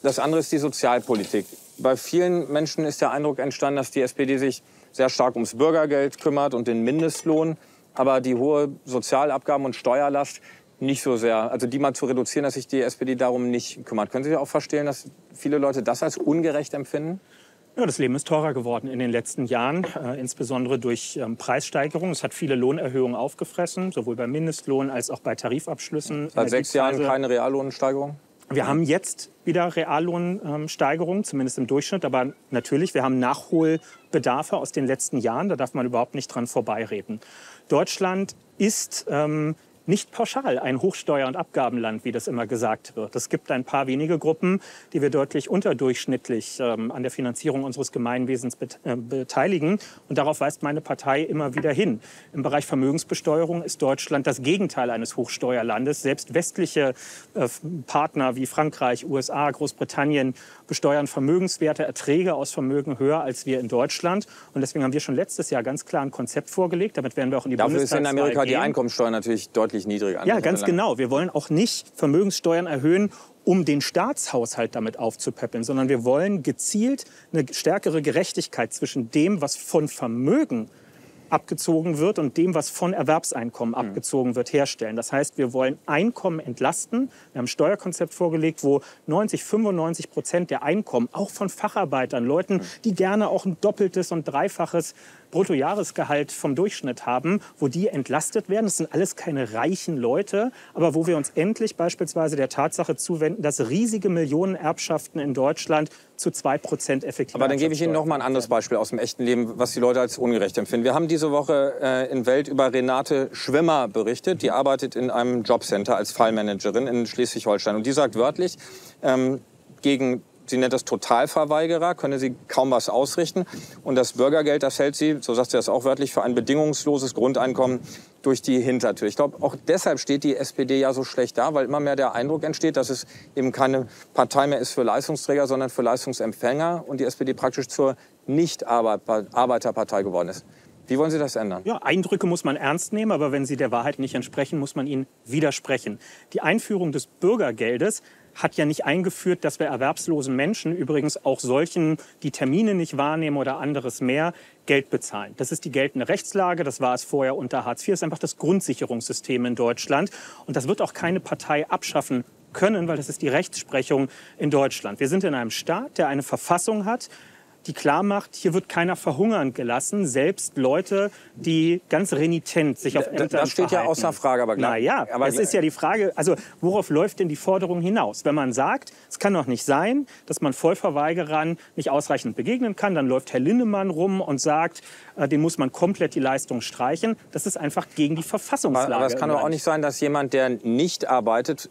Das andere ist die Sozialpolitik. Bei vielen Menschen ist der Eindruck entstanden, dass die SPD sich sehr stark ums Bürgergeld kümmert und den Mindestlohn, aber die hohe Sozialabgaben und Steuerlast nicht so sehr. Also die mal zu reduzieren, dass sich die SPD darum nicht kümmert. Können Sie auch verstehen, dass viele Leute das als ungerecht empfinden? Ja, das Leben ist teurer geworden in den letzten Jahren, insbesondere durch Preissteigerungen. Es hat viele Lohnerhöhungen aufgefressen, sowohl beim Mindestlohn als auch bei Tarifabschlüssen. Seit 6 Jahren keine Reallohnsteigerung? Wir haben jetzt wieder Reallohnsteigerungen, zumindest im Durchschnitt. Aber natürlich, wir haben Nachholbedarfe aus den letzten Jahren. Da darf man überhaupt nicht dran vorbeireden. Deutschland ist nicht pauschal ein Hochsteuer- und Abgabenland, wie das immer gesagt wird. Es gibt ein paar wenige Gruppen, die wir deutlich unterdurchschnittlich an der Finanzierung unseres Gemeinwesens beteiligen. Und darauf weist meine Partei immer wieder hin. Im Bereich Vermögensbesteuerung ist Deutschland das Gegenteil eines Hochsteuerlandes. Selbst westliche Partner wie Frankreich, USA, Großbritannien besteuern Vermögenswerte, Erträge aus Vermögen höher als wir in Deutschland. Und deswegen haben wir schon letztes Jahr ganz klar ein Konzept vorgelegt. Damit werden wir auch in die Bundestagswahl gehen. Dafür ist in Amerika die Einkommensteuer natürlich deutlich niedriger. Ja, ganz genau. Wir wollen auch nicht Vermögenssteuern erhöhen, um den Staatshaushalt damit aufzupäppeln, sondern wir wollen gezielt eine stärkere Gerechtigkeit zwischen dem, was von Vermögen abgezogen wird und dem, was von Erwerbseinkommen abgezogen wird, herstellen. Das heißt, wir wollen Einkommen entlasten. Wir haben ein Steuerkonzept vorgelegt, wo 95% der Einkommen, auch von Facharbeitern, Leuten, die gerne auch ein doppeltes und dreifaches Bruttojahresgehalt vom Durchschnitt haben, wo die entlastet werden. Das sind alles keine reichen Leute, aber wo wir uns endlich beispielsweise der Tatsache zuwenden, dass riesige Millionenerbschaften in Deutschland zu 2% effektiv. Aber dann gebe ich Ihnen noch mal ein anderes Beispiel aus dem echten Leben, was die Leute als ungerecht empfinden. Wir haben diese Woche in Welt über Renate Schwimmer berichtet. Die arbeitet in einem Jobcenter als Fallmanagerin in Schleswig-Holstein. Und die sagt wörtlich, sie nennt das Totalverweigerer, könne sie kaum was ausrichten. Und das Bürgergeld, das hält sie, so sagt sie das auch wörtlich, für ein bedingungsloses Grundeinkommen durch die Hintertür. Ich glaube, auch deshalb steht die SPD ja so schlecht da, weil immer mehr der Eindruck entsteht, dass es eben keine Partei mehr ist für Leistungsträger, sondern für Leistungsempfänger und die SPD praktisch zur Nicht-Arbeiterpartei geworden ist. Wie wollen Sie das ändern? Ja, Eindrücke muss man ernst nehmen, aber wenn sie der Wahrheit nicht entsprechen, muss man ihnen widersprechen. Die Einführung des Bürgergeldes hat ja nicht eingeführt, dass wir erwerbslosen Menschen, übrigens auch solchen, die Termine nicht wahrnehmen oder anderes mehr, Geld bezahlen. Das ist die geltende Rechtslage, das war es vorher unter Hartz IV, das ist einfach das Grundsicherungssystem in Deutschland. Und das wird auch keine Partei abschaffen können, weil das ist die Rechtsprechung in Deutschland. Wir sind in einem Staat, der eine Verfassung hat, die klar macht, hier wird keiner verhungern gelassen, selbst Leute, die ganz renitent sich auf Ämtern Das steht verhalten. ja außer Frage, aber klar. Naja, das ist ja die Frage, also worauf läuft denn die Forderung hinaus? Wenn man sagt, es kann doch nicht sein, dass man Vollverweigerern nicht ausreichend begegnen kann, dann läuft Herr Linnemann rum und sagt, den muss man komplett die Leistung streichen. Das ist einfach gegen die Verfassungslage. Aber es kann doch auch nicht sein, dass jemand, der nicht arbeitet,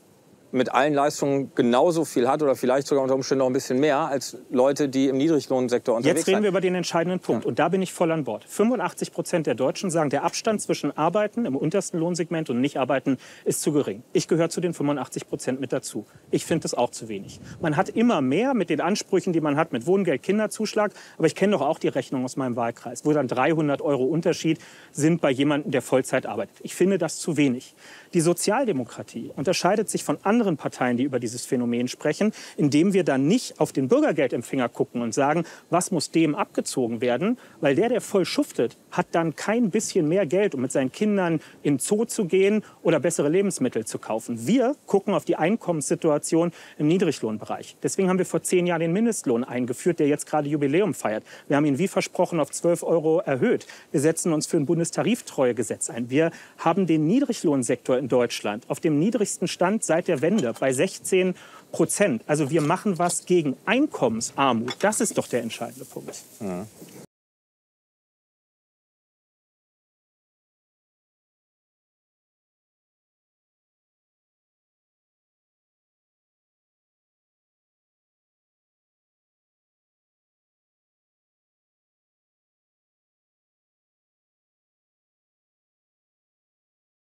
mit allen Leistungen genauso viel hat oder vielleicht sogar unter Umständen noch ein bisschen mehr als Leute, die im Niedriglohnsektor unterwegs sind. Jetzt reden wir über den entscheidenden Punkt. Und da bin ich voll an Bord. 85% der Deutschen sagen, der Abstand zwischen Arbeiten im untersten Lohnsegment und Nicht-Arbeiten ist zu gering. Ich gehöre zu den 85% mit dazu. Ich finde das auch zu wenig. Man hat immer mehr mit den Ansprüchen, die man hat, mit Wohngeld, Kinderzuschlag. Aber ich kenne doch auch die Rechnung aus meinem Wahlkreis, wo dann 300 € Unterschied sind bei jemandem, der Vollzeit arbeitet. Ich finde das zu wenig. Die Sozialdemokratie unterscheidet sich von anderen Parteien, die über dieses Phänomen sprechen, indem wir dann nicht auf den Bürgergeldempfänger gucken und sagen, was muss dem abgezogen werden, weil der voll schuftet, hat dann kein bisschen mehr Geld, um mit seinen Kindern in den Zoo zu gehen oder bessere Lebensmittel zu kaufen. Wir gucken auf die Einkommenssituation im Niedriglohnbereich. Deswegen haben wir vor 10 Jahren den Mindestlohn eingeführt, der jetzt gerade Jubiläum feiert. Wir haben ihn wie versprochen auf 12 € erhöht. Wir setzen uns für ein Bundestariftreuegesetz ein. Wir haben den Niedriglohnsektor in Deutschland auf dem niedrigsten Stand seit der Wende bei 16%. Also wir machen was gegen Einkommensarmut. Das ist doch der entscheidende Punkt. Ja.